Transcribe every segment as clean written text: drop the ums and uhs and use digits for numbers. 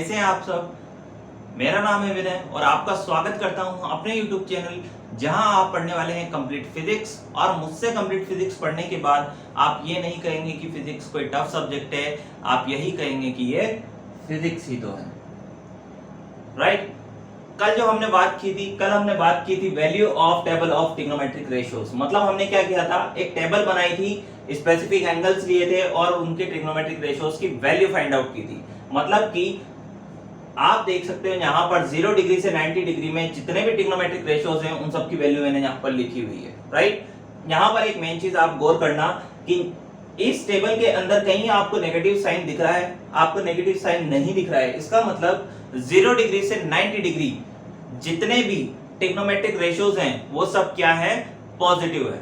कैसे हैं आप सब। मेरा नाम है विनय और आपका स्वागत करता हूं अपने YouTube चैनल, जहां आप पढ़ने वाले हैं कंप्लीट फिजिक्स। और मुझसे कंप्लीट फिजिक्स पढ़ने के बाद आप ये नहीं कहेंगे कि फिजिक्स कोई टफ सब्जेक्ट है, आप यही कहेंगे कि ये फिजिक्स ही तो है, राइट। कल हमने बात की थी value of table of trigonometric ratios. मतलब हमने क्या किया था, एक टेबल बनाई थी, स्पेसिफिक एंगल्स लिए थे और उनके ट्रिग्नोमेट्रिक रेशियोज की वैल्यू फाइंड आउट की थी। मतलब कि आप देख सकते हो यहाँ पर 0 डिग्री से 90 डिग्री में जितने भी ट्रिग्नोमेट्रिक रेशियोज हैं उन सबकी वैल्यू मैंने यहाँ पर लिखी हुई है, राइट। यहाँ पर एक मेन चीज आप गौर करना कि इस टेबल के अंदर कहीं आपको नेगेटिव साइन दिख रहा है, आपको नेगेटिव साइन नहीं दिख रहा है। इसका मतलब 0 डिग्री से 90 डिग्री जितने भी ट्रिग्नोमेट्रिक रेशियोज हैं वो सब क्या है, पॉजिटिव है।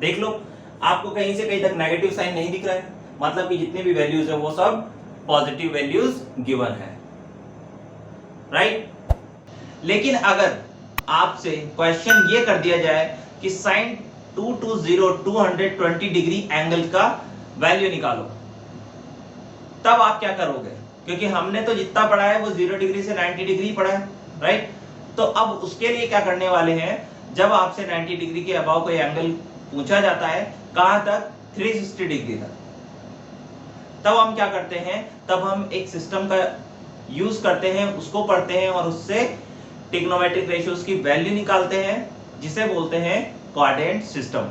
देख लो, आपको कहीं से कहीं तक नेगेटिव साइन नहीं दिख रहा है, मतलब कि जितने भी वैल्यूज है वो सब पॉजिटिव वैल्यूज गिवन है, राइट। लेकिन अगर आपसे क्वेश्चन ये कर दिया जाए कि साइन 220 डिग्री एंगल का वैल्यू निकालो, तब आप क्या करोगे? क्योंकि हमने तो जितना पढ़ा है वो 0 डिग्री से 90 डिग्री पढ़ा है, राइट। तो अब उसके लिए क्या करने वाले हैं, जब आपसे 90 डिग्री के अबाव कोई एंगल पूछा जाता है, कहां तक, 360 डिग्री तक, तब हम क्या करते हैं, तब हम एक सिस्टम का यूज करते हैं, उसको पढ़ते हैं और उससे ट्रिग्नोमेट्रिक रेशियोज की वैल्यू निकालते हैं, जिसे बोलते हैं क्वाड्रेंट सिस्टम।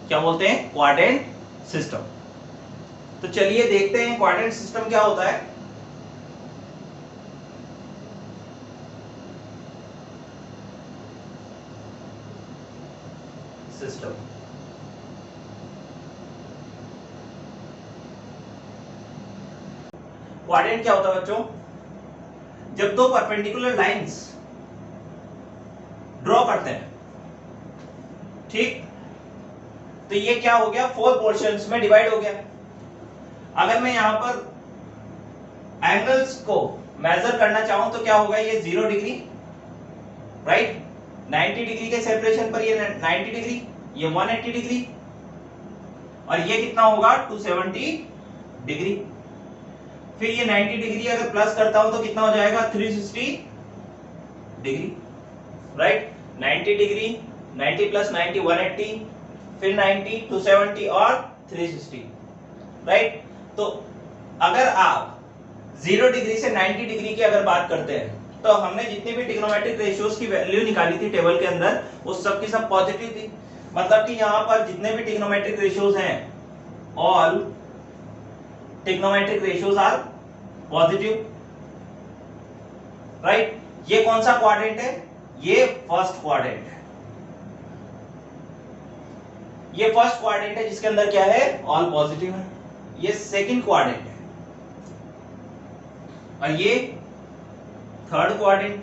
क्या बोलते हैं? Quadrant system. तो चलिए देखते हैं क्वाड्रेंट सिस्टम क्या होता है। सिस्टम क्वाड्रेंट क्या होता है बच्चों? जब दो परपेंडिकुलर लाइंस ड्रॉ करते हैं, ठीक, तो ये क्या हो गया, 4 पोर्शंस में डिवाइड हो गया। अगर मैं यहां पर एंगल्स को मेजर करना चाहूं तो क्या होगा, ये 0 डिग्री, राइट, 90 डिग्री के सेपरेशन पर ये 90 डिग्री, ये 180 डिग्री, और ये कितना होगा, 270 डिग्री। फिर ये 90 डिग्री अगर प्लस करता हूं तो कितना हो जाएगा, 360 डिग्री, राइट। 90 डिग्री, 90 प्लस 90 180, फिर 90 270 और 360, राइट। तो अगर आप 0 डिग्री से 90 डिग्री की अगर बात करते हैं, तो हमने जितनी भी ट्रिग्नोमेट्रिक रेशियोज की वैल्यू निकाली थी टेबल के अंदर, वो सब की सब पॉजिटिव थी। मतलब कि यहां पर जितने भी ट्रिग्नोमेट्रिक रेशियोज हैं, all trigonometric ratios are positive, right. ये कौन सा क्वाड्रेंट है? ये फर्स्ट क्वाड्रेंट है। ये फर्स्ट क्वाड्रेंट है जिसके अंदर क्या है, ऑल पॉजिटिव है। ये सेकंड क्वाड्रेंट है और ये थर्ड क्वाड्रेंट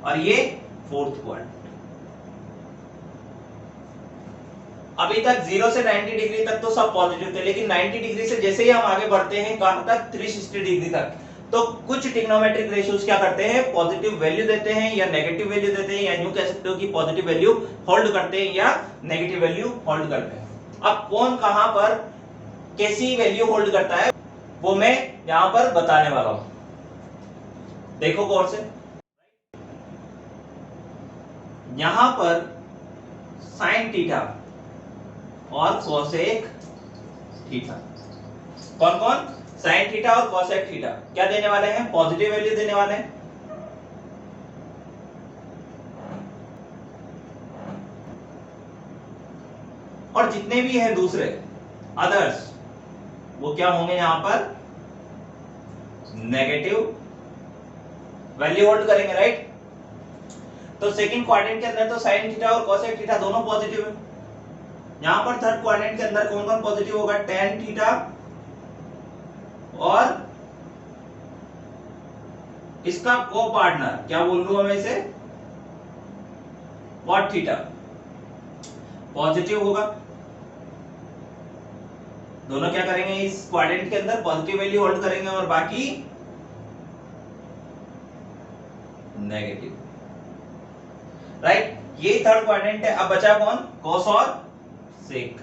और ये फोर्थ क्वाड्रेंट। अभी तक 0 से 90 डिग्री तक तो सब पॉजिटिव थे, लेकिन 90 डिग्री से जैसे ही हम आगे बढ़ते हैं कहां तक, 360 डिग्री तक, तो कुछ ट्रिग्नोमेट्रिक रेशियोज क्या करते हैं, पॉजिटिव वैल्यू देते हैं या नेगेटिव वैल्यू देते हैं, या यूं कह सकते हो कि पॉजिटिव वैल्यू होल्ड करते हैं या नेगेटिव वैल्यू होल्ड करते हैं। अब कौन कहां पर कैसी वैल्यू होल्ड करता है वो मैं यहां पर बताने वाला हूं। देखो गौर से, यहां पर साइन थीटा और कोसेक थीटा, कौन कौन, साइन थीटा और कोसेक थीटा क्या देने वाले हैं, पॉजिटिव वैल्यू देने वाले हैं। और जितने भी हैं दूसरे अदर्स, वो क्या होंगे, यहां पर नेगेटिव वैल्यू होल्ड करेंगे, राइट। तो सेकंड क्वाड्रेंट के अंदर तो साइन थीटा और कोसेक थीटा दोनों पॉजिटिव है। यहां पर थर्ड क्वाड्रेंट के अंदर कौन कौन पॉजिटिव होगा, tan थीटा और इसका को पार्टनर, क्या बोल लूंगा मैं इसे, cot थीटा पॉजिटिव होगा। दोनों क्या करेंगे, इस क्वाड्रेंट के अंदर पॉजिटिव वैल्यू होल्ड करेंगे और बाकी नेगेटिव, राइट। ये थर्ड क्वाड्रेंट है। अब बचा कौन, cos और sec।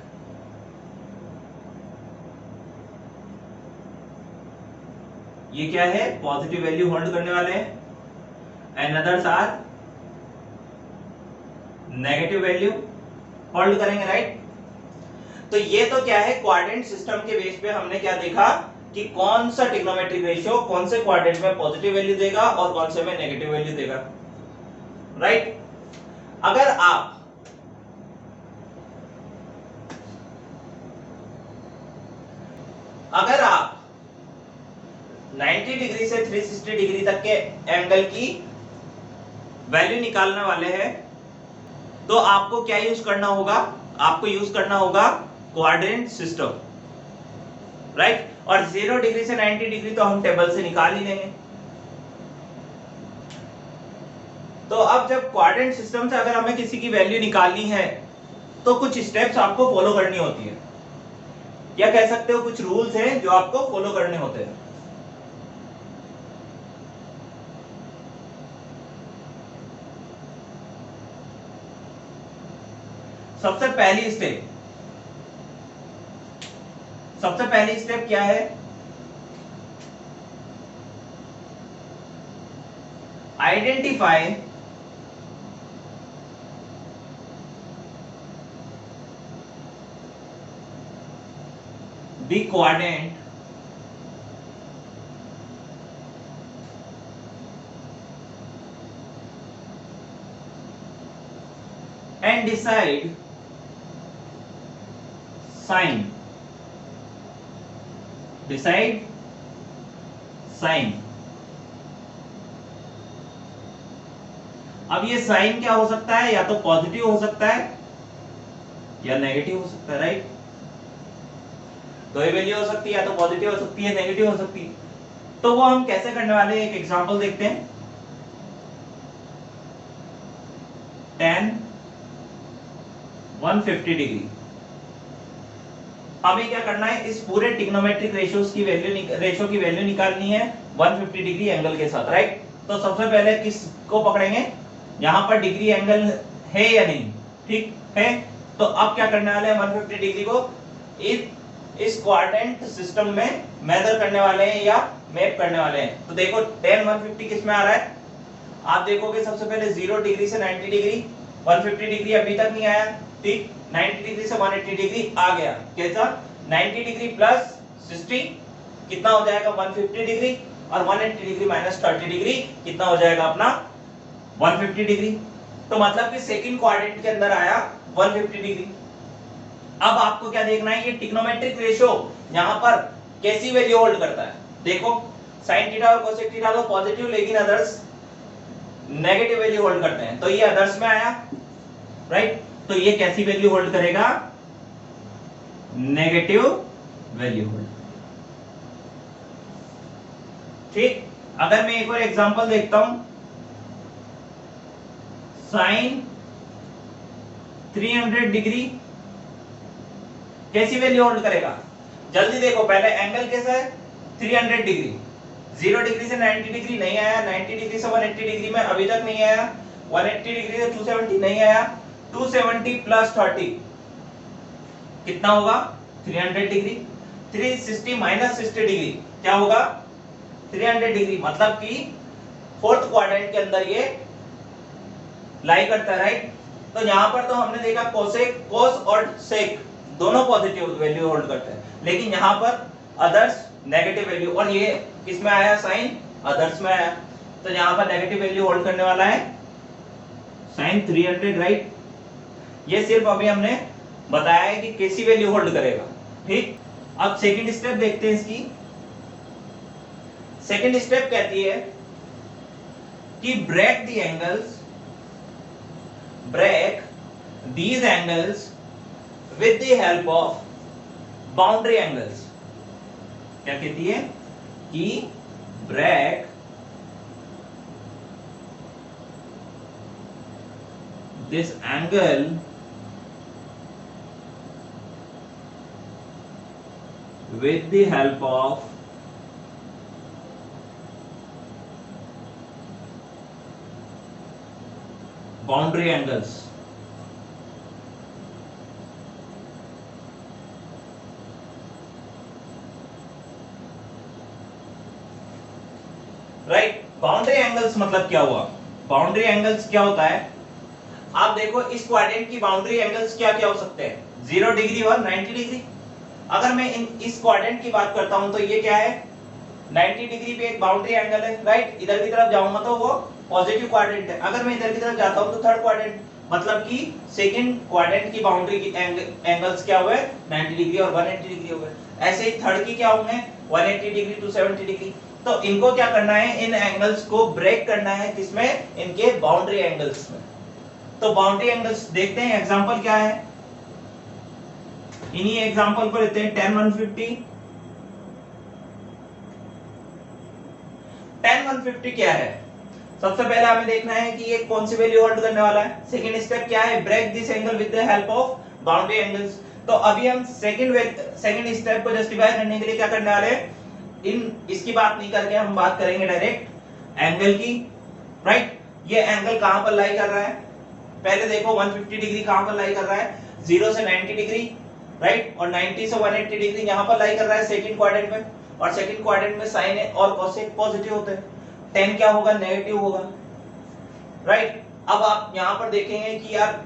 ये क्या है, पॉजिटिव वैल्यू होल्ड करने वाले हैं, and others are negative value hold करेंगे, राइट। तो ये तो क्या है, क्वाड्रेंट सिस्टम के बेस पे हमने क्या देखा कि कौन सा ट्रिग्नोमेट्रिक रेशियो कौन से क्वाड्रेंट में पॉजिटिव वैल्यू देगा और कौन से में नेगेटिव वैल्यू देगा, राइट। अगर आप अगर आप 90 डिग्री से 360 डिग्री तक के एंगल की वैल्यू निकालने वाले हैं तो आपको क्या यूज करना होगा, आपको यूज करना होगा क्वाड्रेंट सिस्टम, राइट। और 0 डिग्री से 90 डिग्री तो हम टेबल से निकाल ही लेंगे। तो अब जब क्वाड्रेंट सिस्टम से अगर हमें किसी की वैल्यू निकालनी है तो कुछ स्टेप्स आपको फॉलो करनी होती है, या कह सकते हो कुछ रूल्स हैं जो आपको फॉलो करने होते हैं। सबसे पहली स्टेप क्या है, identify the quadrant and decide sign, अब ये साइन क्या हो सकता है, या तो पॉजिटिव हो सकता है या नेगेटिव हो सकता है, राइट। तो ये वैल्यू हो सकती है, या तो पॉजिटिव हो सकती है, नेगेटिव हो सकती है। तो वो हम कैसे करने वाले हैं, एक एग्जांपल देखते हैं। tan 150 डिग्री, हमें क्या करना है, इस पूरे ट्रिग्नोमेट्रिक रेशियो की वैल्यू निकालनी है 150 डिग्री एंगल के साथ, राइट। तो सबसे पहले किसको पकड़ेंगे, यहां पर डिग्री एंगल है या नहीं, ठीक है। तो अब क्या करने वाले हैं, 150 डिग्री को इस क्वाड्रेंट सिस्टम में मेजर करने वाले हैं या मैप करने वाले हैं। तो देखो tan 150 किस में आ रहा है, आप देखोगे सबसे पहले 0 डिग्री से 90 डिग्री, 150 डिग्री अभी तक नहीं आया, ठीक। 90 डिग्री से 180 डिग्री आ गया, कैसा, 90 डिग्री प्लस 60 कितना हो जाएगा 150 डिग्री, और 180 डिग्री माइनस 30 डिग्री कितना हो जाएगा अपना 150 डिग्री। तो मतलब कि सेकंड क्वाड्रेंट के अंदर आया 150 डिग्री। अब आपको क्या देखना है, ये ट्रिग्नोमेट्रिक रेशियो यहां पर कैसी वैल्यू होल्ड करता है। देखो sin थीटा और cosec थीटा तो पॉजिटिव लेकिन अदर्स नेगेटिव वैल्यू होल्ड करते हैं, तो ये अदर्स में आया, राइट। तो ये कैसी वैल्यू होल्ड करेगा, नेगेटिव वैल्यू होल्ड, ठीक। अगर मैं एक और एग्जांपल देखता हूं, sin 300 डिग्री कैसी वैल्यू होल्ड करेगा, जल्दी देखो, पहले एंगल कैसा है 300 डिग्री, 0 डिग्री से 90 डिग्री नहीं आया, 90 डिग्री से 180 डिग्री में अभी तक नहीं आया, 180 डिग्री से 270 नहीं आया, 270 प्लस 30 कितना होगा 300 डिग्री, 360 माइनस 60 डिग्री क्या होगा 300 डिग्री, मतलब कि फोर्थ क्वाड्रेंट के अंदर ये लाई करता है, राइट। तो यहां पर तो हमने देखा cos और sec दोनों पॉजिटिव वैल्यू होल्ड करते हैं, लेकिन यहां पर अदर्स नेगेटिव वैल्यू, और ये किसमें आया साइन अदर्स में आया, तो यहां पर नेगेटिव वैल्यू होल्ड करने वाला है sin 300, राइट। ये सिर्फ अभी हमने बताया है कि कैसी वैल्यू होल्ड करेगा, ठीक। अब सेकंड स्टेप देखते हैं इसकी। सेकंड स्टेप कहती है कि break these angles with the help of boundary angles, क्या कहती है कि break this angle with the help of boundary angles, right. Boundary angles मतलब क्या हुआ? बाउंड्री एंगल्स क्या होता है? आप देखो इस क्वाड्रेंट की बाउंड्री एंगल्स क्या क्या हो सकते हैं? 0 डिग्री और 90 डिग्री। अगर मैं इस क्वाड्रेंट की बात करता हूं तो ये क्या है? 90 डिग्री पे एक बाउंड्री एंगल है, राइट। इधर की तरफ जाऊंगा तो वो पॉजिटिव क्वाड्रेंट है, अगर मैं इधर की तरफ जाता हूं तो थर्ड क्वाड्रेंट, मतलब कि सेकंड क्वाड्रेंट की बाउंड्री की एंगल्स क्या हुए? 90 डिग्री और 180 डिग्री हो गए। ऐसे ही थर्ड की क्या होंगे? 180 डिग्री टू 70 डिग्री। तो इनको क्या करना है? इन एंगल्स को ब्रेक करना है, किसमें? इनके बाउंड्री एंगल्स में। तो बाउंड्री एंगल्स देखते हैं, एग्जांपल क्या है? इन्हीं एग्जांपल को लेते हैं। 10 150 10 150 क्या है? सबसे पहले हमें देखना है कि ये कौन सी वैल्यू होल्ड करने वाला है। सेकंड स्टेप क्या है? Break this angle with the help of boundary angles. तो अभी हम सेकंड स्टेप को जस्टिफाई करने के लिए क्या करने वाले हैं? इसकी बात नहीं करके हम बात करेंगे डायरेक्ट एंगल की, राइट। ये एंगल कहां पर लाई कर रहा है? पहले देखो 150 डिग्री कहां पर लाई कर रहा है? 0 से 90 डिग्री, राइट। और 90 से 180 डिग्री यहां पर लाई कर रहा है सेकंड क्वाड्रेंट में। और सेकंड क्वाड्रेंट में साइन और कोसेक पॉजिटिव होते हैं, 10 क्या होगा? नेगेटिव होगा, राइट। अब आप यहां पर देखेंगे कि यार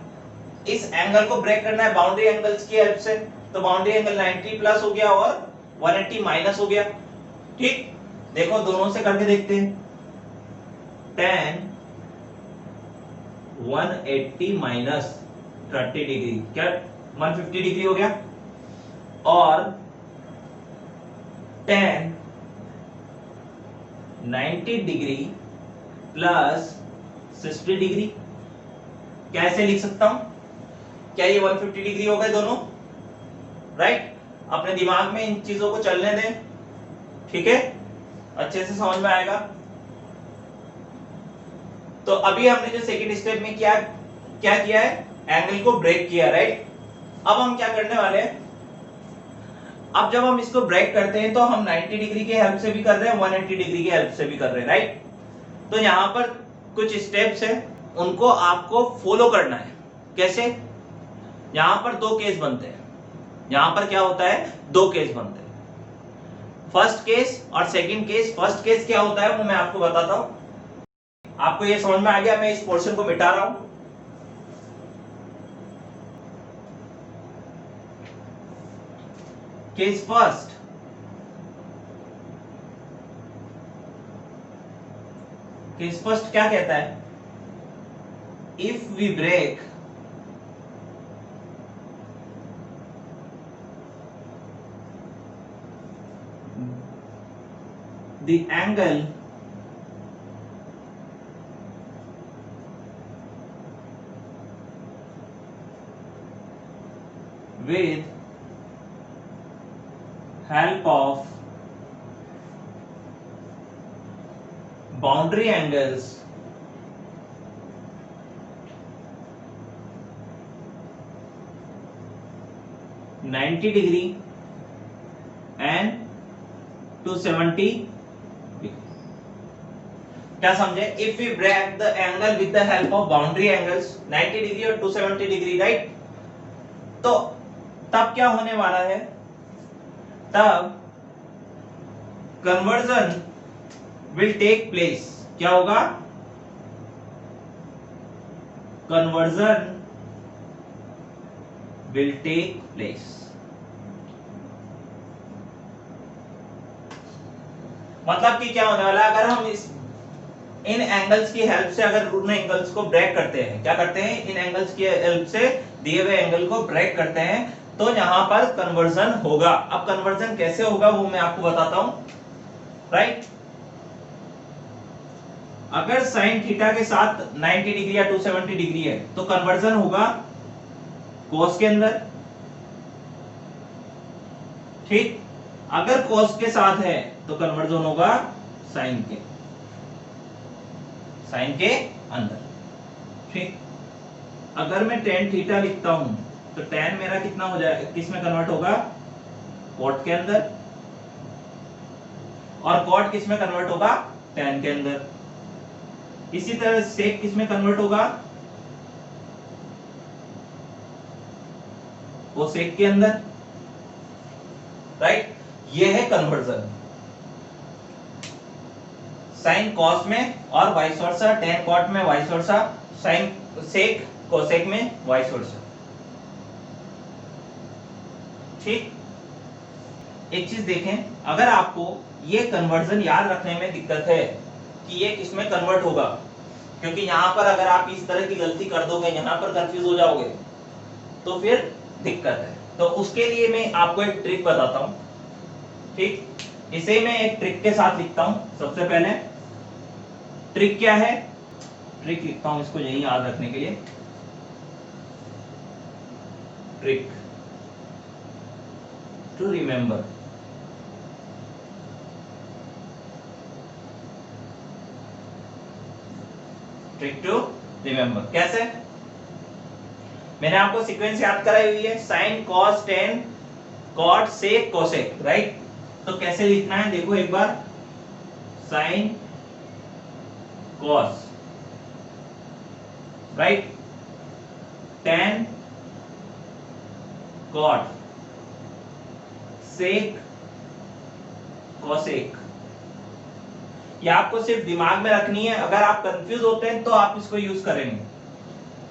इस एंगल को ब्रेक करना है बाउंड्री एंगल्स की हेल्प से, तो बाउंड्री एंगल 90 प्लस हो गया और 180 माइनस हो गया, ठीक। देखो दोनों से करके देखते हैं। 10 180 माइनस 30 डिग्री क्या 150 डिग्री हो गया, और 10 90 डिग्री प्लस 60 डिग्री कैसे लिख सकता हूं? क्या ये 150 डिग्री हो गए दोनों, राइट। अपने दिमाग में इन चीजों को चलने दें, ठीक है, अच्छे से समझ में आएगा। तो अभी हमने जो सेकंड स्टेप में क्या किया है? एंगल को ब्रेक किया, राइट। अब हम क्या करने वाले हैं? अब जब हम इसको ब्रेक करते हैं तो हम 90 डिग्री की हेल्प से भी कर रहे हैं, 180 डिग्री की हेल्प से भी कर रहे हैं, राइट। तो यहां पर कुछ स्टेप्स हैं, उनको आपको फॉलो करना है। कैसे? यहां पर दो केस बनते हैं। यहां पर क्या होता है? दो केस बनते हैं, फर्स्ट केस और सेकंड केस। फर्स्ट केस क्या होता है वो मैं आपको बताता हूं। आपको ये समझ में आ गया? मैं इस पोर्शन को मिटा रहा हूं। केस फर्स्ट, केस फर्स्ट क्या कहता है? If we break the angle with help of boundary angles (90 degree and 270 degree। क्या समझे? If we break the angle with the help of boundary angles 90 degree और 270 डिग्री, राइट। तो तब क्या होने वाला है? तब कन्वर्जन विल टेक प्लेस। क्या होगा? Conversion will take place. मतलब कि क्या होने वाला है? अगर हम इन एंगल्स की हेल्प से अगर उन एंगल्स को ब्रेक करते हैं, क्या करते हैं? इन एंगल्स की हेल्प से दिए हुए एंगल को ब्रेक करते हैं, तो यहां पर कन्वर्जन होगा। अब कन्वर्जन कैसे होगा वो मैं आपको बताता हूं, राइट। अगर साइन थीटा के साथ 90 डिग्री या 270 डिग्री है तो कन्वर्जन होगा कोस के अंदर, ठीक। अगर कोस के साथ है तो कन्वर्जन होगा साइन के अंदर, ठीक। अगर मैं tan थीटा लिखता हूं तो tan मेरा कितना हो जाएगा? किस में कन्वर्ट होगा? cot के अंदर। और cot किस में कन्वर्ट होगा? tan के अंदर। इसी तरह sec किस में कन्वर्ट होगा? cosec के अंदर, राइट। ये है कन्वर्जन। साइन कॉस में और वाइस वर्सा, टेन कॉट में vice versa, sine sec cosec में वाइस वर्सा। ठीक, एक चीज देखें, अगर आपको ये कन्वर्जन याद रखने में दिक्कत है कि ये किसमें कन्वर्ट होगा, क्योंकि यहां पर अगर आप इस तरह की गलती कर दोगे, यहां पर कंफ्यूज हो जाओगे, तो फिर दिक्कत है। तो उसके लिए मैं आपको एक ट्रिक बताता हूं। ठीक, इसे मैं एक ट्रिक के साथ लिखता हूं। सबसे पहले ट्रिक क्या है, ट्रिक लिखता हूं इसको यही याद रखने के लिए। Trick to remember, trick to remember कैसे? मैंने आपको सीक्वेंस याद कराई हुई है, sine cos tan cot sec cosec, right? तो कैसे लिखना है देखो एक बार, sine cos, right, tan cot sec cosec. ये आपको सिर्फ दिमाग में रखनी है, अगर आप कंफ्यूज होते हैं तो आप इसको यूज करेंगे।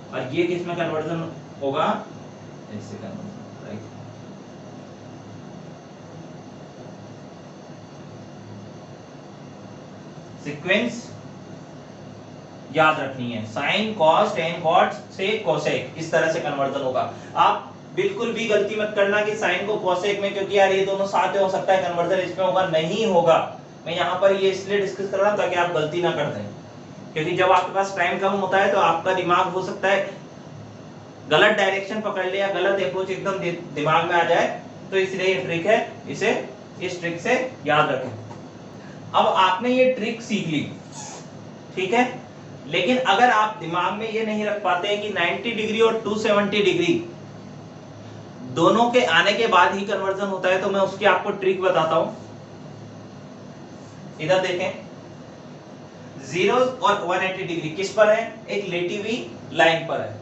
और ये किसमें कन्वर्जन होगा, इससे कन्वर्जन, राइट? सीक्वेंस याद रखनी है, sine cos tan cot sec cosec, इस तरह से कन्वर्जन होगा। आप बिल्कुल भी गलती मत करना कि साइन को कोसेक में, क्योंकि यार ये दोनों साथ हो सकता है कन्वर्जन इसमें होगा, नहीं होगा। मैं यहाँ पर ये इसलिए डिस्कस कर रहा हूँ ताकि आप गलती ना कर दें, क्योंकि जब आपके पास टाइम कम होता है तो आपका दिमाग हो सकता है गलत डायरेक्शन पकड़ ले या गलत अप्रोच एकदम दिमाग में आ जाए। तो इसलिए ये ट्रिक है, इसे इस ट्रिक से याद रखें। अब आपने ये ट्रिक सीख ली, ठीक है, लेकिन अगर आप दिमाग में ये नहीं रख पाते हैं कि 90 डिग्री और 270 डिग्री दोनों के आने के बाद ही कन्वर्जन होता है, तो मैं उसकी आपको ट्रिक बताता हूं। इधर देखें, 0 और 180 डिग्री किस पर है, एक लेटी हुई लाइन पर है।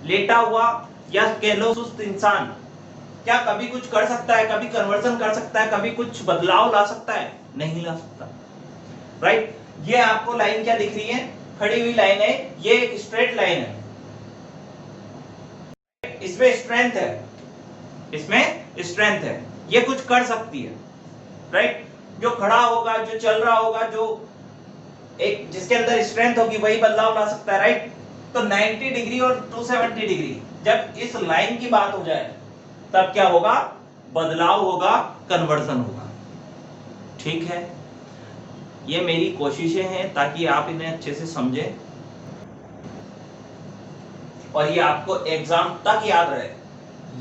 लेटा हुआ या कह लो सुस्त इंसान क्या कभी कुछ कर सकता है, कभी कन्वर्जन कर सकता है, कभी कुछ बदलाव ला सकता है? नहीं ला सकता, राइट? ये आपको लाइन क्या दिख रही है, खड़ी हुई लाइन है, ये एक स्ट्रेट लाइन है, इसमें स्ट्रेंथ है, इसमें स्ट्रेंथ है, ये कुछ कर सकती है, राइट? जो खड़ा होगा, जो चल रहा होगा, जो एक जिसके अंदर स्ट्रेंथ होगी वही बदलाव ला सकता है, राइट? तो 90 डिग्री और 270 डिग्री जब इस लाइन की बात हो जाए तब क्या होगा, बदलाव होगा, कन्वर्जन होगा। ठीक है, ये मेरी कोशिशें हैं ताकि आप इन्हें अच्छे से समझें और ये आपको एग्जाम तक याद रहे।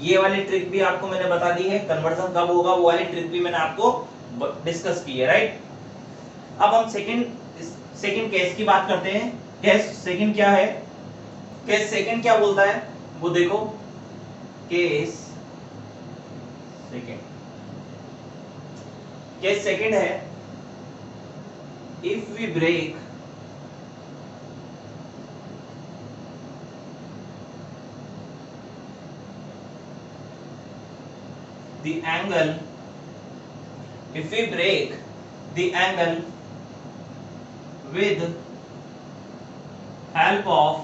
ये वाली ट्रिक भी आपको मैंने बता दी है, कन्वर्जन कब होगा वो वाली ट्रिक भी मैंने आपको डिस्कस की है, राइट? अब हम सेकंड केस की बात करते हैं। केस सेकंड क्या है, केस सेकंड क्या बोलता है वो देखो। केस सेकंड है, if we break the angle, if we break the angle with help of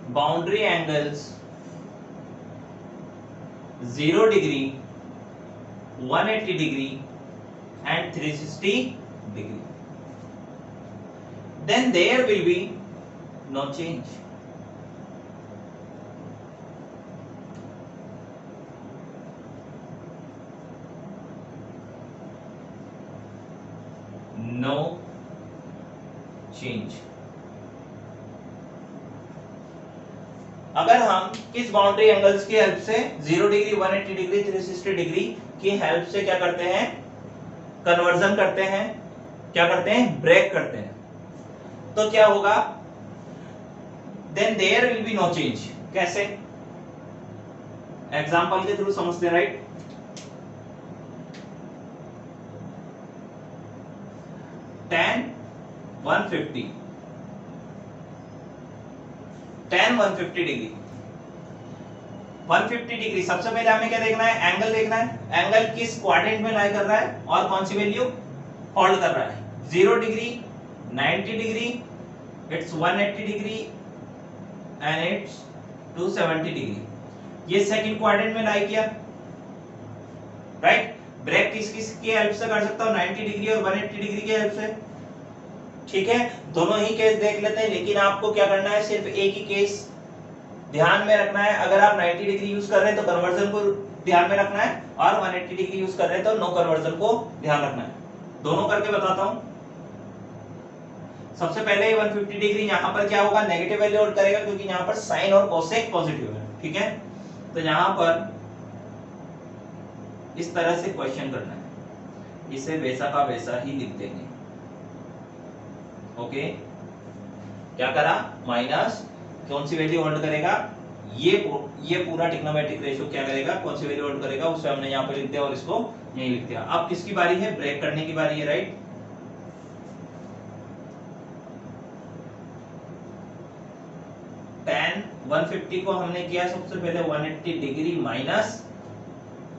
boundary angles 0 degree, 180 degree and 360 degree, then there will be no change. No change. अगर हम किस boundary angles की help से 0 degree, 180 degree, 360 degree की help से क्या करते हैं, कन्वर्जन करते हैं, क्या करते हैं, ब्रेक करते हैं, तो क्या होगा, then there will be no change. कैसे, एग्जांपल के थ्रू समझते हैं, राइट? tan 150 डिग्री 150 डिग्री, सबसे पहले हमें क्या देखना है, एंगल देखना है। एंगल किस क्वाड्रेंट में लाई कर रहा है और कौन सी वैल्यू होल्ड कर रहा है। 0 degree, 90 degree, it's 180 degree and it's 270 degree. ये सेकंड क्वाड्रेंट में लाई किया, राइट। ब्रेक किस किस की हेल्प से कर सकता हूं, 90 डिग्री और 180 डिग्री की हेल्प से। ठीक है, दोनों ही केस देख लेते हैं, लेकिन आपको क्या करना है, सिर्फ एक ही केस ध्यान में रखना है। अगर आप 90 डिग्री यूज कर रहे हैं तो कन्वर्जन को ध्यान में रखना है, और 180 डिग्री यूज कर रहे हैं तो नो कन्वर्जन को ध्यान रखना है। दोनों करके बताता हूं। सबसे पहले 150 डिग्री, यहां पर क्या होगा, नेगेटिव वैल्यू होल्ड करेगा, क्योंकि यहां पर साइन और कोसेक पॉजिटिव है। ठीक है, तो यहां पर इस तरह से क्वेश्चन करना है, इसे वैसा का वैसा ही लिख देंगे। ओके, क्या करा, माइनस कौन सी वैल्यू होल्ड करेगा, ये पूरा ट्रिग्नोमेट्रिक रेशियो क्या करेगा, कौन सी वैल्यू होल्ड करेगा, उसे हमने यहाँ पे लिख दिया और इसको यहीं लिख दिया। अब किसकी बारी है, ब्रेक करने की बारी है, राइट। tan 150 को हमने किया सबसे पहले 180 डिग्री माइनस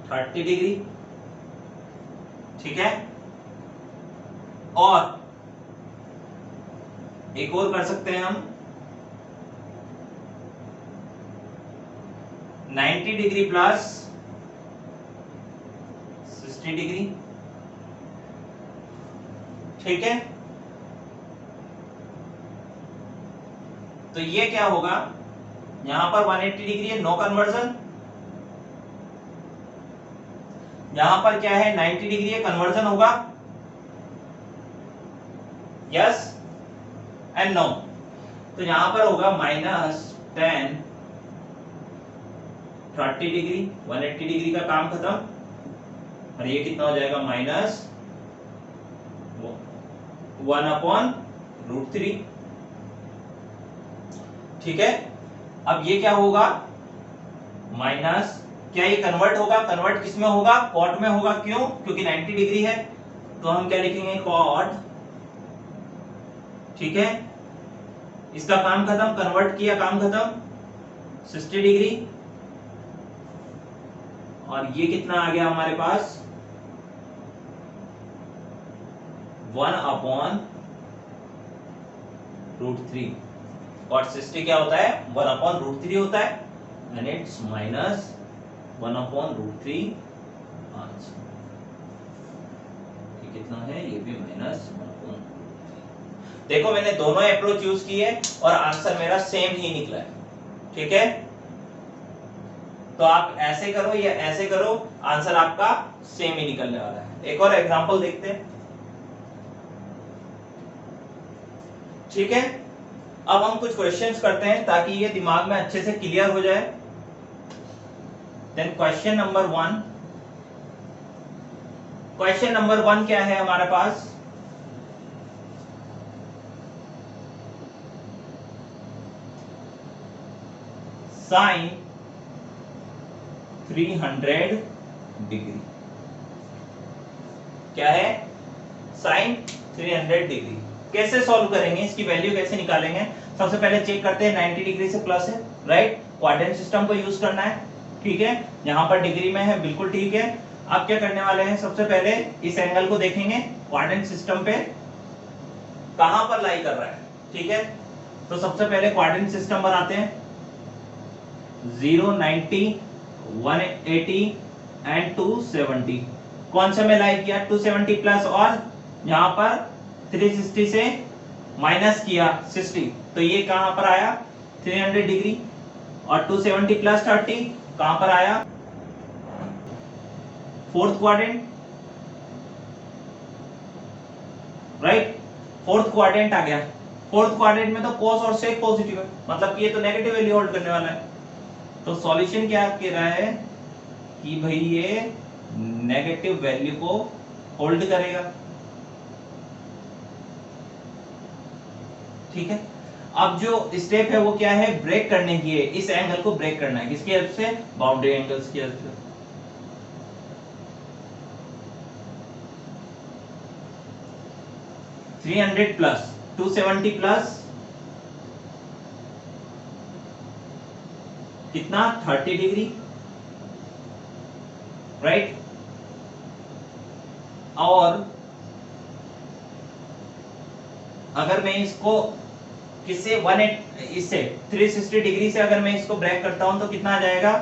30 डिग्री। ठीक है, और एक और कर सकते हैं हम, 90 डिग्री प्लस 60 डिग्री। ठीक है, तो ये क्या होगा, यहां पर 180 डिग्री है, नो कन्वर्जन। यहां पर क्या है, 90 डिग्री है, कन्वर्जन होगा, यस एंड नो। तो यहां पर होगा माइनस 10 30 डिग्री, 180 डिग्री का काम खत्म, और ये कितना हो जाएगा, माइनस 1/√3। ठीक है, अब ये क्या होगा, माइनस, क्या ये कन्वर्ट होगा, कन्वर्ट किस में होगा, कॉट में होगा। क्यों, क्योंकि 90 डिग्री है, तो हम क्या लिखेंगे, कॉट। ठीक है, इसका काम खत्म, कन्वर्ट किया, काम खत्म, 60 डिग्री, और ये कितना आ गया हमारे पास, 1/√3। और 60 क्या होता है, 1/√3 होता है, एंड इट्स माइनस 1/√3। ये कितना है, ये भी माइनस 1/√3। देखो, मैंने दोनों अप्रोच यूज की है और आंसर मेरा सेम ही निकला है। ठीक है, तो आप ऐसे करो या ऐसे करो, आंसर आपका सेम ही निकलने वाला है। एक और एग्जांपल देखते हैं। ठीक है, अब हम कुछ क्वेश्चंस करते हैं ताकि ये दिमाग में अच्छे से क्लियर हो जाए। Then question number 1, question number 1 क्या है हमारे पास, साइन 300 डिग्री। क्या है, साइन 300 डिग्री। कैसे सॉल्व करेंगे, इसकी वैल्यू कैसे निकालेंगे। सबसे पहले चेक करते हैं, 90 डिग्री से प्लस है, राइट, क्वाड्रेंट सिस्टम को यूज करना है। ठीक है, यहां पर डिग्री में है, बिल्कुल ठीक है। अब क्या करने वाले हैं, सबसे पहले इस एंगल को देखेंगे, क्वाड्रेंट सिस्टम पे कहां पर लाई कर रहा है। ठीक है, तो सबसे पहले क्वाड्रेंट सिस्टम बनाते हैं, 0, 90, 180 एंड 270। कौन से में लाई किया, 270 प्लस, और यहां पर 360 से माइनस किया 60, तो ये कहां पर आया, 300 डिग्री, और 270 प्लस 30 कहां पर आया, fourth quadrant, right, fourth quadrant आ गया। फोर्थ क्वाड्रेंट में तो cos और sec पॉजिटिव है, मतलब कि ये तो नेगेटिव वैल्यू होल्ड करने वाला है। तो सॉल्यूशन क्या कह रहा है कि भाई ये नेगेटिव वैल्यू को होल्ड करेगा। ठीक है, अब जो स्टेप है वो क्या है, ब्रेक करने की है, इस एंगल को ब्रेक करना है, किसकी हेल्प से, बाउंड्री एंगल्स की हेल्प से। थ्री 300 प्लस 270 प्लस कितना, 30 डिग्री, राइट। और अगर मैं इसको किससे 18 इससे 360 डिग्री से अगर मैं इसको ब्रेक करता हूं तो कितना आ जाएगा,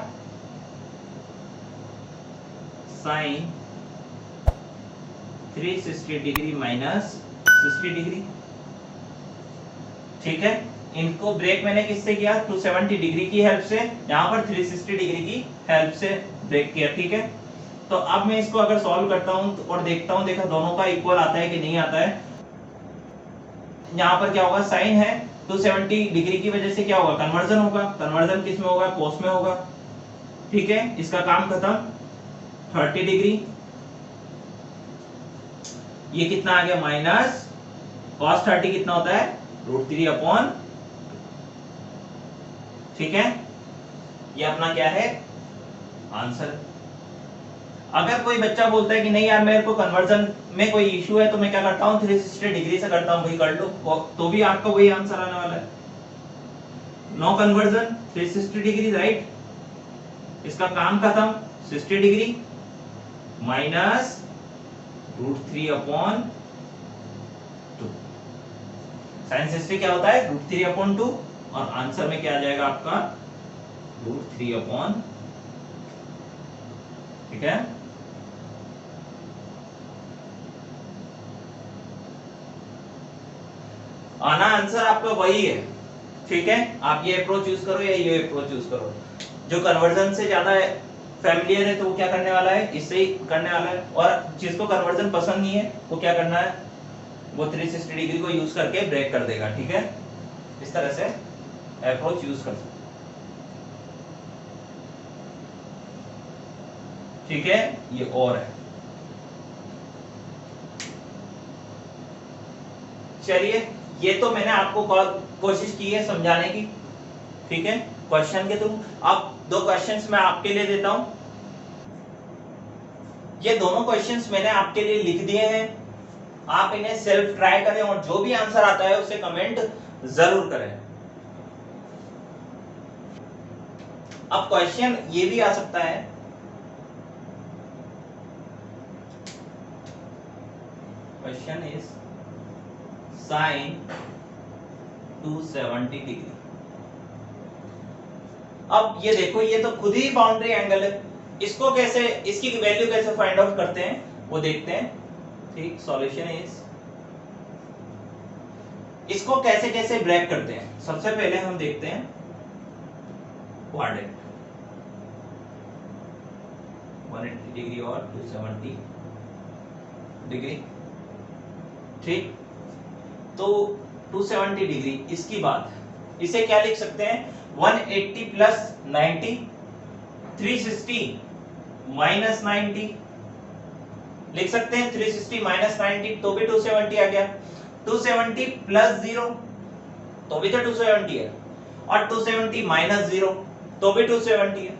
साइन 360 डिग्री माइनस 60 डिग्री। ठीक है, इनको ब्रेक मैंने किससे किया, 270 डिग्री की हेल्प से, यहां पर 360 डिग्री की हेल्प से ब्रेक किया। ठीक है, तो अब मैं इसको अगर सॉल्व करता हूं और देखता हूं, देखा दोनों का इक्वल आता है कि नहीं आता है। यहाँ पर क्या होगा, साइन है 270 डिग्री की वजह से क्या होगा, कन्वर्जन होगा। कन्वर्जन किस में होगा, कोस में होगा। ठीक है, इसका काम खत्म। 30 डिग्री, ये कितना आ गया, माइनस cos 30 कितना होता है, √3/। ठीक है, ये अपना क्या है, आंसर। अगर कोई बच्चा बोलता है कि नहीं यार मेरे को कन्वर्जन में कोई इशू है, तो मैं क्या करता हूँ 360 डिग्री से करता हूँ, भाई कर लो, तो भी आपका वही आंसर आने वाला है। No conversion 360 degree, right. इसका काम खत्म, 60 डिग्री माइनस √3/2। साइन 60 क्या होता है, √3/2, और आंसर में क्या आ जाएगा आपका, √3/। ठीक है, आना आंसर आपका वही है। ठीक है, आप ये अप्रोच यूज करो या ये अप्रोच यूज करो, जो कन्वर्जन से ज्यादा फैमिलियर है तो वो क्या करने वाला है, इससे ही करने वाला है। और जिसको कन्वर्जन पसंद नहीं है वो क्या करना है, वो 360 डिग्री को यूज करके ब्रेक कर देगा। ठीक है, इस तरह से अप्रोच यूज कर सकते। ठीक है, ये और है। चलिए, ये तो मैंने आपको कोशिश की है समझाने की। ठीक है, क्वेश्चन के थ्रू। अब 2 क्वेश्चंस मैं आपके लिए देता हूं। ये दोनों क्वेश्चंस मैंने आपके लिए लिख दिए हैं, आप इन्हें सेल्फ ट्राई करें और जो भी आंसर आता है उसे कमेंट जरूर करें। अब क्वेश्चन ये भी आ सकता है, क्वेश्चन इज साइन 270 डिग्री। अब ये देखो, ये तो खुद ही बाउंड्री एंगल है, इसको कैसे, इसकी वैल्यू कैसे फाइंड आउट करते हैं वो देखते हैं। ठीक, सॉल्यूशन इज, इसको कैसे कैसे ब्रेक करते हैं। सबसे पहले हम देखते हैं क्वाड्रेंट, 180 डिग्री और 270 डिग्री। ठीक, तो 270 डिग्री, इसकी बात, इसे क्या लिख सकते हैं, 180 प्लस 90, 360 माइनस 90 लिख सकते हैं। 360 माइनस 90 तो भी 270 आ गया। 270 प्लस 0 तो भी तो 270 है, और 270 माइनस 0 तो भी 270 है।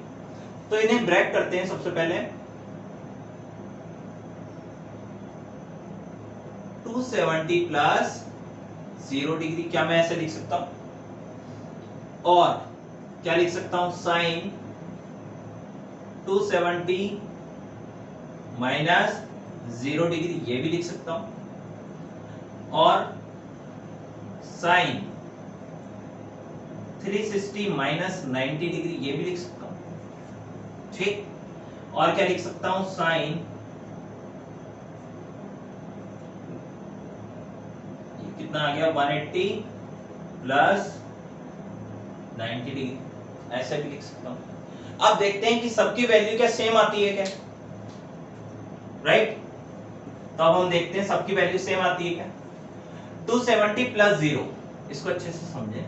तो इन्हें ब्रेक करते हैं। सबसे पहले 270 प्लस 0 डिग्री, क्या मैं ऐसे लिख सकता हूं, और क्या लिख सकता हूं, साइन 270 माइनस 0 डिग्री, ये भी लिख सकता हूं, और साइन 360 माइनस 90 डिग्री, ये भी लिख सकता हूं। ठीक, और क्या लिख सकता हूं, साइन, ये कितना आ गया, 180 प्लस 90 डिग्री, ऐसे भी लिख सकता हूं। अब देखते हैं कि सबकी वैल्यू क्या सेम आती है क्या, राइट। तो अब हम देखते हैं सबकी वैल्यू सेम आती है क्या। 270 प्लस 0, इसको अच्छे से समझें।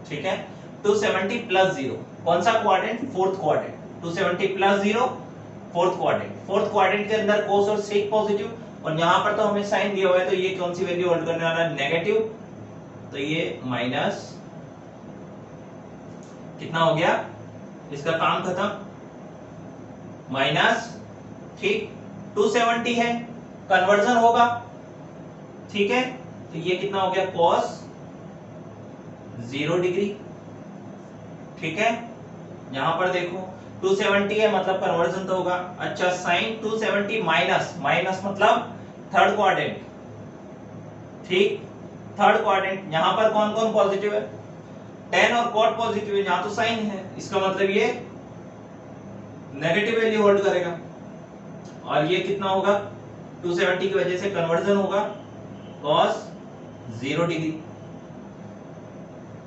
ठीक है, 270 प्लस 0, कौन सा quadrant, fourth quadrant. 270 plus 0, fourth quadrant. Fourth quadrant के अंदर कोस और सेक पॉजिटिव, और यहां पर तो हमें साइन दिया हुआ है, तो ये कौन सी वैल्यू होल्ड करने वाला है, नेगेटिव। तो ये माइनस, कितना हो गया, इसका काम खत्म, माइनस। ठीक, 270 है, कन्वर्जन होगा, ठीक है, तो ये कितना हो गया cos 0 डिग्री। ठीक है, यहां पर देखो 270 है मतलब कन्वर्जन तो होगा। अच्छा sin 270 माइनस, माइनस मतलब थर्ड क्वाड्रेंट। ठीक, थर्ड क्वाड्रेंट, यहां पर कौन कौन पॉजिटिव है, tan और cot पॉजिटिव है, यहां तो sin है, इसका मतलब ये नेगेटिव वैल्यू होल्ड करेगा। और ये कितना होगा, 270 की वजह से कन्वर्जन होगा cos 0 डिग्री।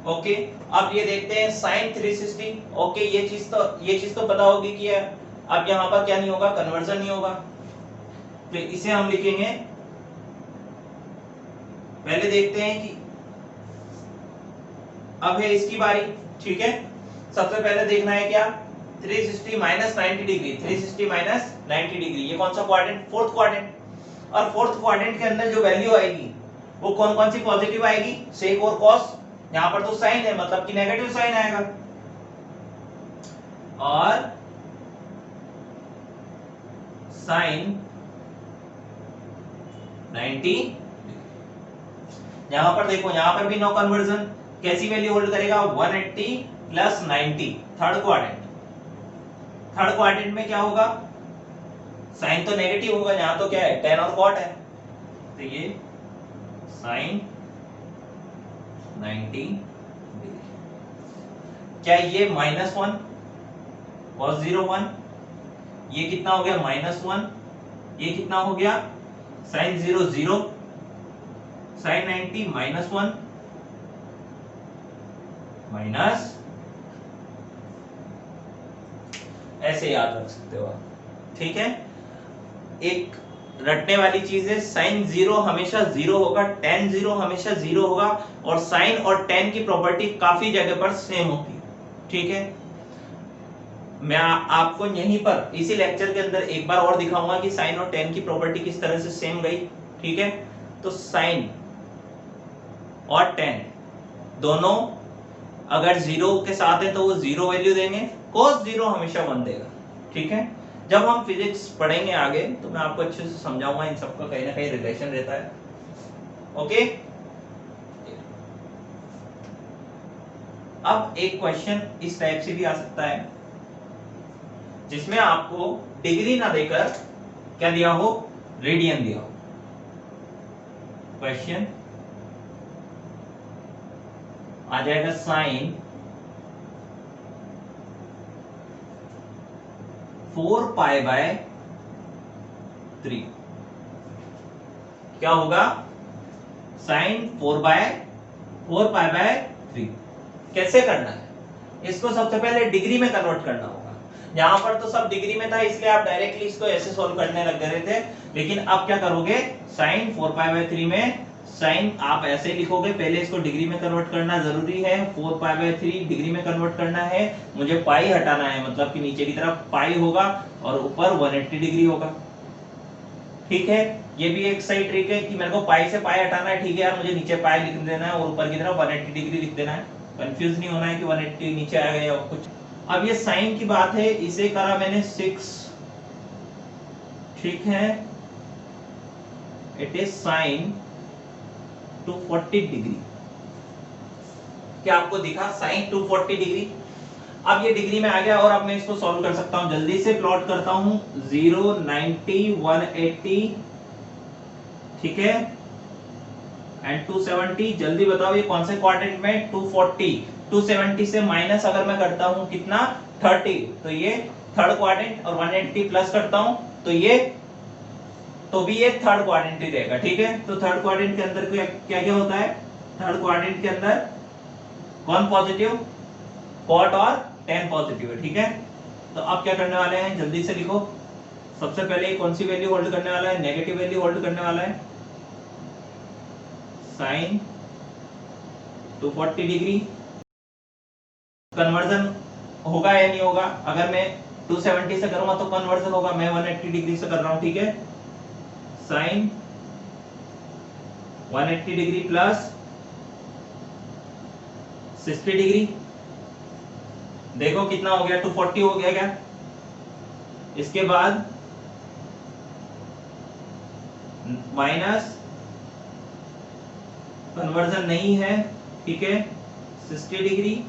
ओके, अब ये देखते हैं sin 360। ओके, ये चीज तो पता होगी कि अब यहां पर क्या नहीं होगा, कन्वर्जन नहीं होगा, तो इसे हम लिखेंगे, पहले देखते हैं कि अब है इसकी बारी। ठीक है, सबसे पहले देखना है क्या, 360 माइनस 90 डिग्री, 360 माइनस 90 डिग्री, ये कौन सा क्वाड्रेंट, फोर्थ क्वाड्रेंट। और फोर्थ क्वाड्रेंट के अंदर जो वैल्यू आएगी वो कौन कौन सी पॉजिटिव आएगी, सेक और कॉस। यहां पर तो साइन है मतलब कि नेगेटिव साइन आएगा। और साइन 90, यहां पर देखो, यहां पर भी नो कन्वर्जन, कैसी वैल्यू होल्ड करेगा, 180 plus 90, third quadrant. Third quadrant में क्या होगा, साइन तो नेगेटिव होगा, यहां तो क्या है, tan और cot है, तो ये साइन 90 डिग्री। क्या ये -1 cos 0 1, ये कितना हो गया -1, ये कितना हो गया sin 0 0, sin 90 -1 माइनस, ऐसे याद रख सकते हो आप। ठीक है, एक रटने वाली चीज है, sin 0 हमेशा 0 होगा, tan 0 हमेशा 0 होगा, और sin और tan की प्रॉपर्टी काफी जगह पर सेम होती है। ठीक है, मैं आपको यहीं पर इसी लेक्चर के अंदर एक बार और दिखाऊंगा कि sin और tan की प्रॉपर्टी किस तरह से सेम गई। ठीक है, तो sin और tan दोनों अगर 0 के साथ है तो वो 0 वैल्यू देंगे, cos 0 हमेशा 1 देगा। ठीक है, जब हम फिजिक्स पढ़ेंगे आगे तो मैं आपको अच्छे से समझाऊंगा, इन सबका कहीं ना कहीं रिलेशन रहता है। ओके, अब एक क्वेश्चन इस टाइप से भी आ सकता है जिसमें आपको डिग्री ना देकर क्या दिया हो, रेडियन दिया हो। क्वेश्चन आ जाएगा साइन 4π/3, क्या होगा, साइन 4π/3 कैसे करना है, इसको सबसे पहले डिग्री में कन्वर्ट करना होगा। यहां पर तो सब डिग्री में था इसलिए आप डायरेक्टली इसको ऐसे सॉल्व करने लग गए थे, लेकिन अब क्या करोगे, साइन 4π/3 में साइन आप ऐसे लिखोगे, पहले इसको डिग्री में कन्वर्ट करना जरूरी है, 4π/3 डिग्री में कन्वर्ट करना है, मुझे पाई हटाना है, मतलब कि नीचे की तरफ पाई होगा और ऊपर 180 डिग्री होगा। ठीक है, ये भी एक सही ट्रिक है कि मेरे को पाई से पाई हटाना है। ठीक है यार, मुझे नीचे पाई लिख देना है और ऊपर की तरफ 180 डिग्री लिख देना है, कंफ्यूज नहीं होना है कि 180 नीचे आ गया और कुछ। अब ये साइन की बात है, इसे करा मैंने 6, ठीक है, इट इज साइन 240 डिग्री। क्या आपको दिखा, साइन 240 डिग्री। अब ये डिग्री में आ गया और अब मैं इसको सॉल्व कर सकता हूं, जल्दी से प्लॉट करता हूं, 0 90 180, ठीक है, एंड 270, जल्दी बताओ ये कौन से क्वाड्रेंट में, 240, 270 से माइनस अगर मैं करता हूं कितना, 30, तो ये थर्ड क्वाड्रेंट, और 180 प्लस करता हूं तो भी ये थर्ड क्वाड्रेंट ही रहेगा। ठीक है, तो थर्ड क्वाड्रेंट के अंदर क्या क्या होता है, थर्ड क्वाड्रेंट के अंदर कौन पॉजिटिव, cot और tan पॉजिटिव है। ठीक है, तो अब क्या करने वाले हैं, जल्दी से लिखो, सबसे पहले कौन सी वैल्यू होल्ड करने वाला है, नेगेटिव वैल्यू होल्ड करने वाला है, साइन 240 डिग्री। कन्वर्जन होगा या नहीं होगा, अगर मैं 270 से करूंगा तो कन्वर्जन होगा, मैं 180 डिग्री से कर रहा हूं। ठीक है, साइन 180 डिग्री प्लस 60 डिग्री, देखो कितना हो गया, 240 हो गया क्या। इसके बाद माइनस कन्वर्जन नहीं है, ठीक है, 60 डिग्री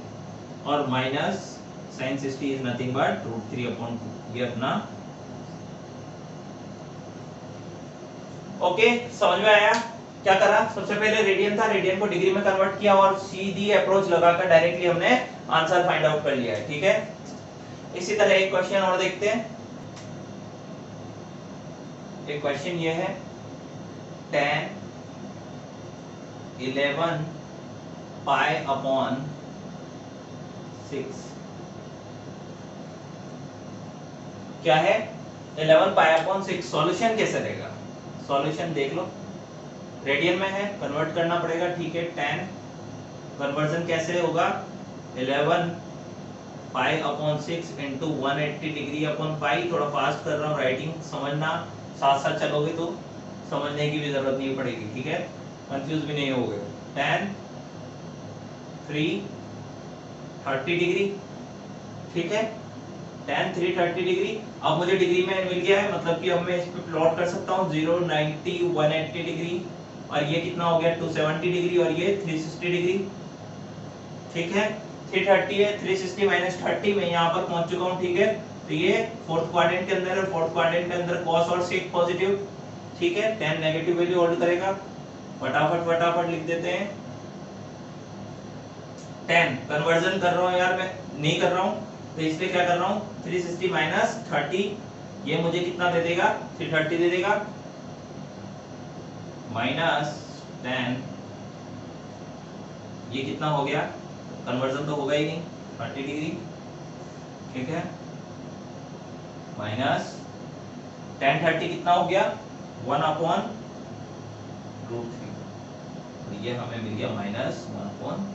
और minus sin 60 is nothing but √3/2, ये अपना ओके। समझ में आया क्या करा? सबसे पहले रेडियन था, रेडियन को डिग्री में कन्वर्ट किया और सीधी अप्रोच लगाकर डायरेक्टली हमने आंसर फाइंड आउट कर लिया है, ठीक है। इसी तरह एक क्वेश्चन और देखते हैं। एक क्वेश्चन ये है, tan 11 π/6 क्या है? 11 π/6 सॉल्यूशन कैसे रहेगा? सॉल्यूशन देख लो, रेडियन में है, कन्वर्ट करना पड़ेगा, ठीक है। tan कन्वर्जन कैसे होगा? 11 π/6 इंटू 180 डिग्री अपॉन पाई। थोड़ा फास्ट कर रहा हूँ राइटिंग, समझना, साथ साथ चलोगे तो समझने की भी जरूरत नहीं पड़ेगी, ठीक है, कंफ्यूज भी नहीं होगे। tan 330 डिग्री, ठीक है, tan 330 डिग्री। अब मुझे डिग्री में मिल गया है, मतलब कि अब मैं इस पे प्लॉट कर सकता हूँ 0, 90, 180 डिग्री, और ये कितना हो गया 270 डिग्री, और ये 360 डिग्री, ठीक है। 330 है, 360 माइनस 30, मैं यहाँ पर पहुंच चुका हूँ, ठीक है। तो ये फोर्थ क्वाड्रेंट के अंदर है, फोर्थ क्वाड्रेंट के अंदर cos और sec पॉजिटिव, ठीक है, tan नेगेटिव वैल्यू होल्ड करेगा। फटाफट लिख देते हैं। tan कन्वर्जन कर रहा हूँ यार, मैं नहीं कर रहा हूँ तो इसलिए क्या कर रहा हूँ, 360 माइनस 30, ये मुझे कितना दे देगा, 330 दे देगा, माइनस tan, ये कितना हो गया, कन्वर्जन तो होगा ही नहीं, 30 डिग्री, ठीक है, माइनस tan 30 कितना हो गया, 1/√3, तो ये हमें मिल गया -1/।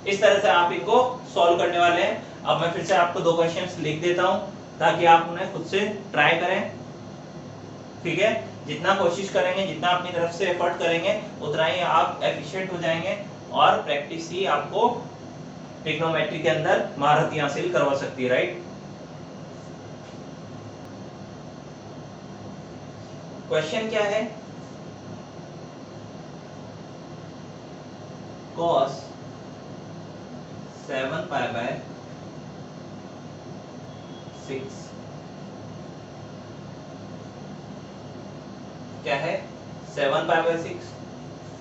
इस तरह से आप इनको सॉल्व करने वाले हैं। अब मैं फिर से आपको दो क्वेश्चंस लिख देता हूं ताकि आप उन्हें खुद से ट्राई करें, ठीक है। जितना कोशिश करेंगे, जितना अपनी तरफ से एफर्ट करेंगे, उतना ही आप एफिशिएंट हो जाएंगे, और प्रैक्टिस ही आपको ट्रिग्नोमेट्री के अंदर महारत हासिल करवा सकती है, राइट। क्वेश्चन क्या है, cos 7π/6 क्या है, 7π/6।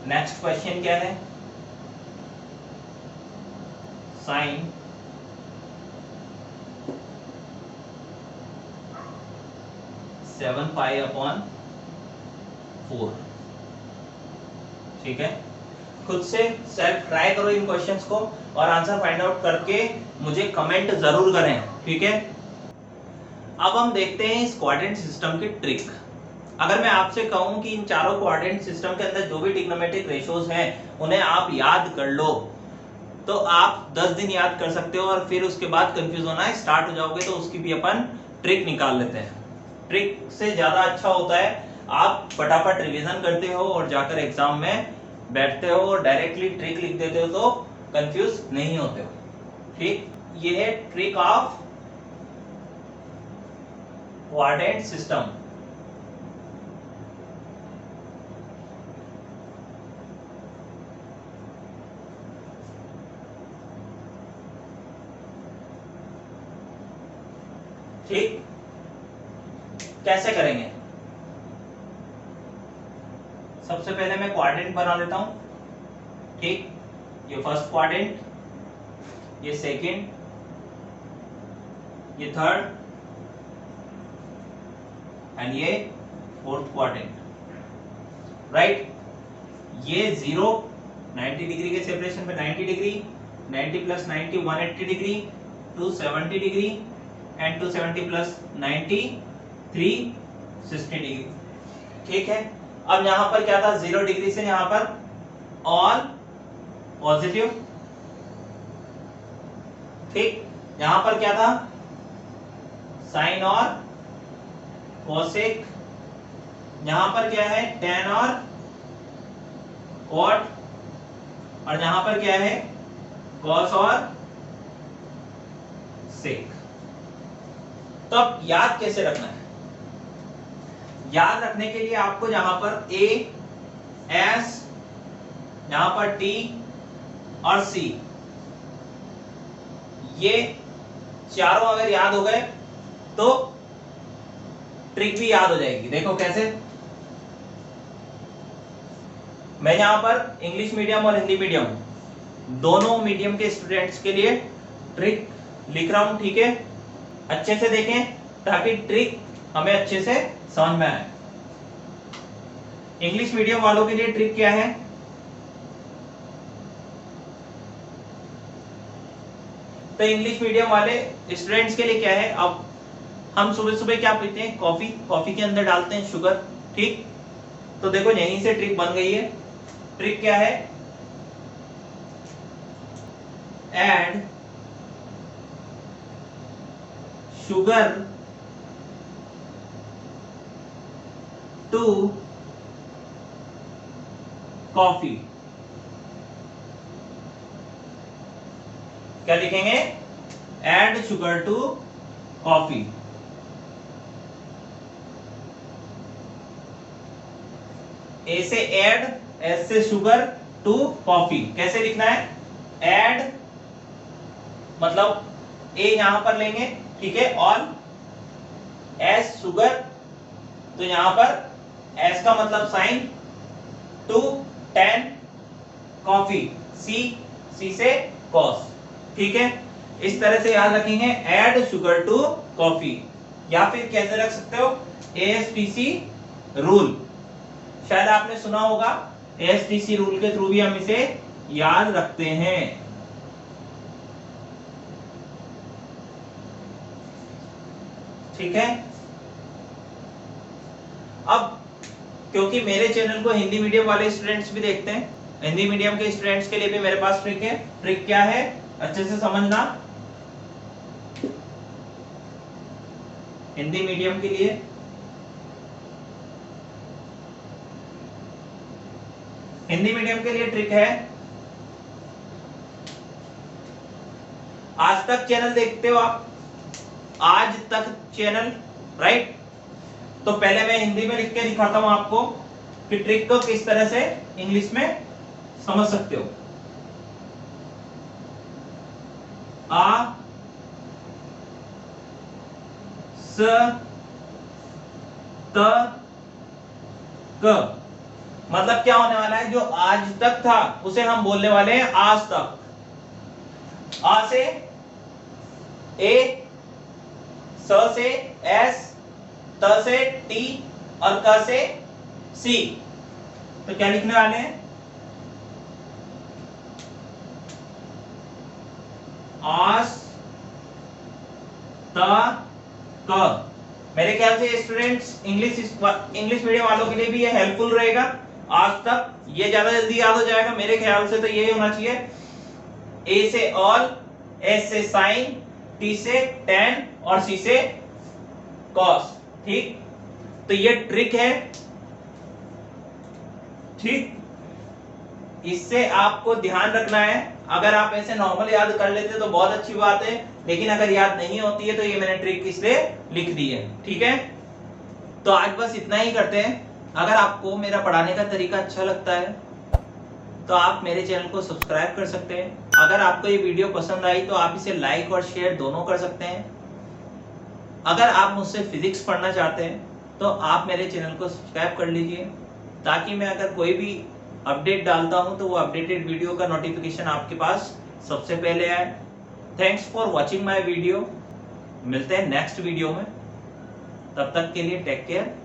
नेक्स्ट क्वेश्चन क्या है, sin 7π/4, ठीक है। खुद से सेल्फ ट्राई करो इन क्वेश्चंस को, और आंसर फाइंड आउट करके मुझे कमेंट जरूर करें, ठीक है। अब हम देखते हैं इस क्वाड्रेंट सिस्टम की ट्रिक। अगर मैं आपसे कहूं कि इन चारों क्वाड्रेंट सिस्टम के अंदर जो भी ट्रिग्नोमेट्रिक रेशियोज हैं उन्हें आप याद कर लो, तो आप 10 दिन याद कर सकते हो, और फिर उसके बाद कंफ्यूज होना स्टार्ट हो जाओगे, तो उसकी भी अपन ट्रिक निकाल लेते हैं। ट्रिक से ज्यादा अच्छा होता है आप फटाफट रिवीजन करते हो और जाकर एग्जाम में बैठते हो और डायरेक्टली ट्रिक लिख देते हो, तो कंफ्यूज नहीं होते हो, ठीक। ये है ट्रिक ऑफ क्वाड्रेंट सिस्टम। ठीक, कैसे करेंगे? सबसे पहले मैं क्वाड्रेंट बना लेता हूं, ठीक। ये फर्स्ट क्वाड्रेंट, ये सेकंड, ये थर्ड, एंड ये फोर्थ क्वाड्रेंट, राइट। ये 0 90 डिग्री के सेपरेशन पे 90 degree, 90 plus 90 180 degree, 270 degree, and 270 plus 90 360 degree, ठीक है। अब यहां पर क्या था, 0 डिग्री से यहां पर ऑल पॉजिटिव, ठीक। यहां पर क्या था, साइन और कोसेक, यहां पर क्या है, tan और cot, और यहां पर क्या है, cos और sec। तो अब याद कैसे रखना है? याद रखने के लिए आपको यहां पर a एस, यहां पर टी और सी, ये चारों अगर याद हो गए तो ट्रिक भी याद हो जाएगी। देखो कैसे, मैं यहां पर इंग्लिश मीडियम और हिंदी मीडियम दोनों मीडियम के स्टूडेंट्स के लिए ट्रिक लिख रहा हूं, ठीक है। अच्छे से देखें ताकि ट्रिक हमें अच्छे से समझ में आए। इंग्लिश मीडियम वालों के लिए ट्रिक क्या है, तो इंग्लिश मीडियम वाले स्टूडेंट्स के लिए क्या है, अब हम सुबह सुबह क्या पीते हैं, कॉफी, कॉफी के अंदर डालते हैं शुगर, ठीक। तो देखो यहीं से ट्रिक बन गई है। ट्रिक क्या है, ऐड शुगर टू कॉफी। क्या लिखेंगे, add sugar to coffee. A से ऐड, एस से शुगर, टू कॉफी। कैसे लिखना है, ऐड मतलब ए यहां पर लेंगे, ठीक है, और एस शुगर, तो यहां पर एस का मतलब साइन, टू 10 कॉफी, सी, सी से कॉस, ठीक है। इस तरह से याद रखेंगे, ऐड शुगर टू कॉफी। या फिर कैसे रख सकते हो, एएसटीसी रूल, शायद आपने सुना होगा। एएसटीसी रूल के थ्रू भी हम इसे याद रखते हैं। ठीक है। अब क्योंकि मेरे चैनल को हिंदी मीडियम वाले स्टूडेंट्स भी देखते हैं, हिंदी मीडियम के स्टूडेंट्स के लिए भी मेरे पास ट्रिक है। ट्रिक क्या है, अच्छे से समझना। हिंदी मीडियम के लिए ट्रिक है, आज तक चैनल देखते हो आप, आज तक चैनल, राइट। तो पहले मैं हिंदी में लिख के दिखाता हूं आपको कि ट्रिक को किस तरह से इंग्लिश में समझ सकते हो। आ स त क मतलब क्या होने वाला है, जो आज तक था उसे हम बोलने वाले हैं आज तक। आ से ए, स से एस, त से टी और क से सी। तो क्या लिखने वाले हैं, आज तक क। मेरे ख्याल से स्टूडेंट्स इंग्लिश मीडियम वालों के लिए भी ये हेल्पफुल रहेगा। आज तक ये ज्यादा जल्दी याद हो जाएगा। मेरे ख्याल से तो यही होना चाहिए, ए से ऑल, एस से साइन, टी से 10 और सी से कॉस, ठीक। तो ये ट्रिक है, ठीक। इससे आपको ध्यान रखना है। अगर आप ऐसे नॉर्मल याद कर लेते तो बहुत अच्छी बात है, लेकिन अगर याद नहीं होती है तो ये मैंने ट्रिक इसलिए लिख दी है, ठीक है। तो आज बस इतना ही करते हैं। अगर आपको मेरा पढ़ाने का तरीका अच्छा लगता है तो आप मेरे चैनल को सब्सक्राइब कर सकते हैं। अगर आपको ये वीडियो पसंद आई तो आप इसे लाइक और शेयर दोनों कर सकते हैं। अगर आप मुझसे फिजिक्स पढ़ना चाहते हैं तो आप मेरे चैनल को सब्सक्राइब कर लीजिए, ताकि मैं अगर कोई भी अपडेट डालता हूं तो वो अपडेटेड वीडियो का नोटिफिकेशन आपके पास सबसे पहले आए। Thanks for watching my video. मिलते हैं नेक्स्ट वीडियो में, तब तक के लिए टेक केयर।